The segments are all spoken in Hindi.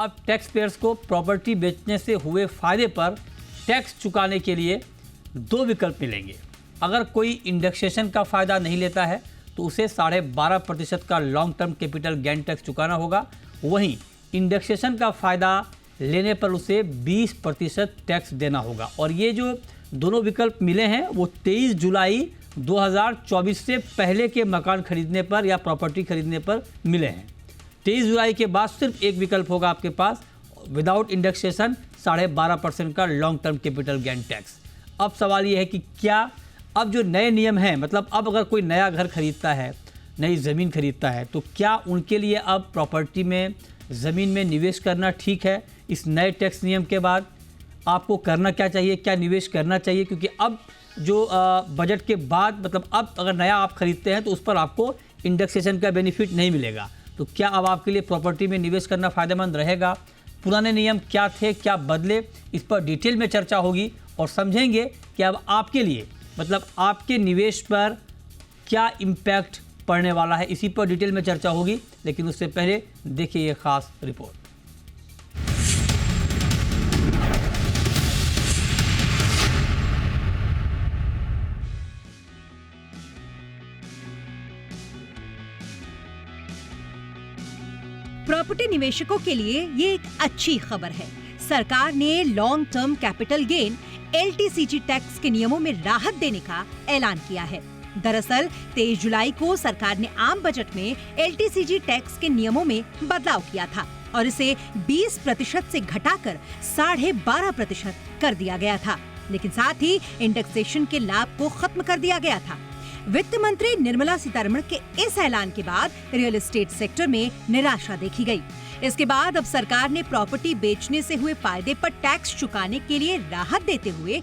अब टैक्स पेयर्स को प्रॉपर्टी बेचने से हुए फायदे पर टैक्स चुकाने के लिए दो विकल्प मिलेंगे। अगर कोई इंडेक्सेशन का फ़ायदा नहीं लेता है तो उसे 12.5% का long term capital gain tax चुकाना होगा। वहीं इंडेक्सेशन का फ़ायदा लेने पर उसे 20% टैक्स देना होगा। और ये जो दोनों विकल्प मिले हैं वो 23 जुलाई 2024 से पहले के मकान खरीदने पर या प्रॉपर्टी खरीदने पर मिले हैं। 23 जुलाई के बाद सिर्फ एक विकल्प होगा आपके पास, विदाउट इंडेक्सेशन 12.5% का long term capital gain tax. अब सवाल ये है कि क्या अब जो नए नियम हैं, मतलब अब अगर कोई नया घर खरीदता है, नई ज़मीन खरीदता है, तो क्या उनके लिए अब प्रॉपर्टी में, ज़मीन में निवेश करना ठीक है? इस नए टैक्स नियम के बाद आपको करना क्या चाहिए, क्या निवेश करना चाहिए? क्योंकि अब जो बजट के बाद, मतलब अब अगर नया आप खरीदते हैं तो उस पर आपको इंडेक्सेशन का बेनिफिट नहीं मिलेगा। तो क्या अब आपके लिए प्रॉपर्टी में निवेश करना फ़ायदेमंद रहेगा? पुराने नियम क्या थे, क्या बदले, इस पर डिटेल में चर्चा होगी और समझेंगे कि अब आपके लिए, मतलब आपके निवेश पर क्या इम्पैक्ट पड़ने वाला है। इसी पर डिटेल में चर्चा होगी, लेकिन उससे पहले देखिए ये खास रिपोर्ट। प्रॉपर्टी निवेशकों के लिए ये एक अच्छी खबर है। सरकार ने long term capital gain LTCG tax के नियमों में राहत देने का ऐलान किया है। दरअसल 23 जुलाई को सरकार ने आम बजट में LTCG टैक्स के नियमों में बदलाव किया था और इसे 20% से घटाकर 12.5% कर दिया गया था, लेकिन साथ ही इंडेक्सेशन के लाभ को खत्म कर दिया गया था। वित्त मंत्री निर्मला सीतारमण के इस ऐलान के बाद रियल एस्टेट सेक्टर में निराशा देखी गई। इसके बाद अब सरकार ने प्रॉपर्टी बेचने से हुए फायदे पर टैक्स चुकाने के लिए राहत देते हुए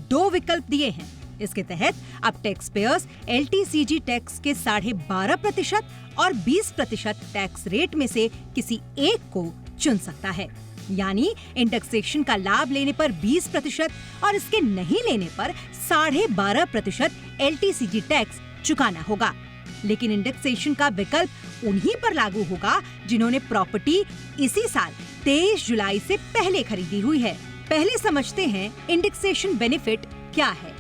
दो विकल्प दिए हैं। इसके तहत अब टैक्स पेयर्स LTCG टैक्स के 12.5% और 20% टैक्स रेट में से किसी एक को चुन सकता है। यानी इंडेक्सेशन का लाभ लेने पर 20% और इसके नहीं लेने पर 12.5% LTCG टैक्स चुकाना होगा। लेकिन इंडेक्सेशन का विकल्प उन्हीं पर लागू होगा जिन्होंने प्रॉपर्टी इसी साल 23 जुलाई से पहले खरीदी हुई है। पहले समझते हैं इंडेक्सेशन बेनिफिट क्या है।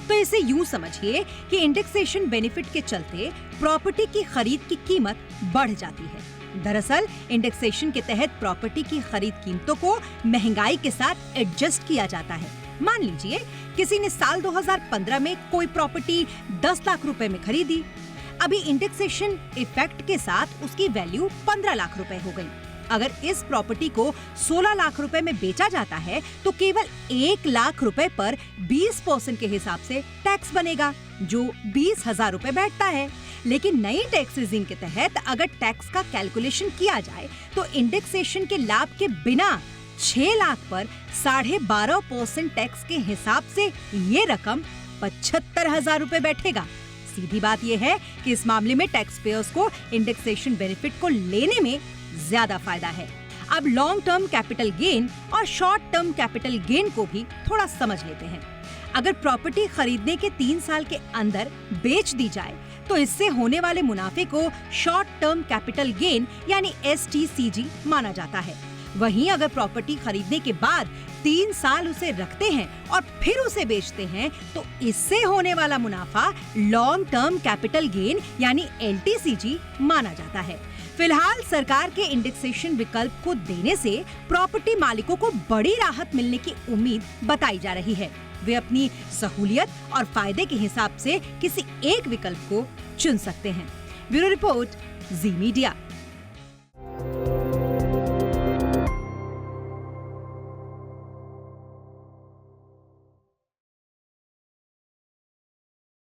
तो इसे यूं समझिए कि इंडेक्सेशन बेनिफिट के चलते प्रॉपर्टी की खरीद की कीमत बढ़ जाती है। दरअसल इंडेक्सेशन के तहत प्रॉपर्टी की खरीद कीमतों को महंगाई के साथ एडजस्ट किया जाता है। मान लीजिए किसी ने साल 2015 में कोई प्रॉपर्टी 10 लाख रुपए में खरीदी। अभी इंडेक्सेशन इफेक्ट के साथ उसकी वैल्यू 15 लाख रुपए हो गई। अगर इस प्रॉपर्टी को 16 लाख रुपए में बेचा जाता है तो केवल 1 लाख रुपए पर 20% के हिसाब से टैक्स बनेगा, जो 20,000 रुपए बैठता है। लेकिन नई टैक्स रेजिम के तहत अगर टैक्स का कैलकुलेशन किया जाए तो इंडेक्सेशन के लाभ के बिना 6 लाख पर 12.5% टैक्स के हिसाब से ये रकम 75,000 रुपए बैठेगा। सीधी बात यह है कि इस मामले में टैक्स पेयर्स को इंडेक्सेशन बेनिफिट को लेने में ज्यादा फायदा है। अब लॉन्ग टर्म कैपिटल गेन और शॉर्ट टर्म कैपिटल गेन को भी थोड़ा समझ लेते हैं। अगर प्रॉपर्टी खरीदने के 3 साल के अंदर बेच दी जाए तो इससे होने वाले मुनाफे को शॉर्ट टर्म कैपिटल गेन यानी STCG माना जाता है। वहीं अगर प्रॉपर्टी खरीदने के बाद 3 साल उसे रखते हैं और फिर उसे बेचते हैं तो इससे होने वाला मुनाफा लॉन्ग टर्म कैपिटल गेन यानी LTCG माना जाता है। फिलहाल सरकार के इंडेक्सेशन विकल्प को देने से प्रॉपर्टी मालिकों को बड़ी राहत मिलने की उम्मीद बताई जा रही है। वे अपनी सहूलियत और फायदे के हिसाब से किसी एक विकल्प को चुन सकते हैं। ब्यूरो रिपोर्ट, जी मीडिया।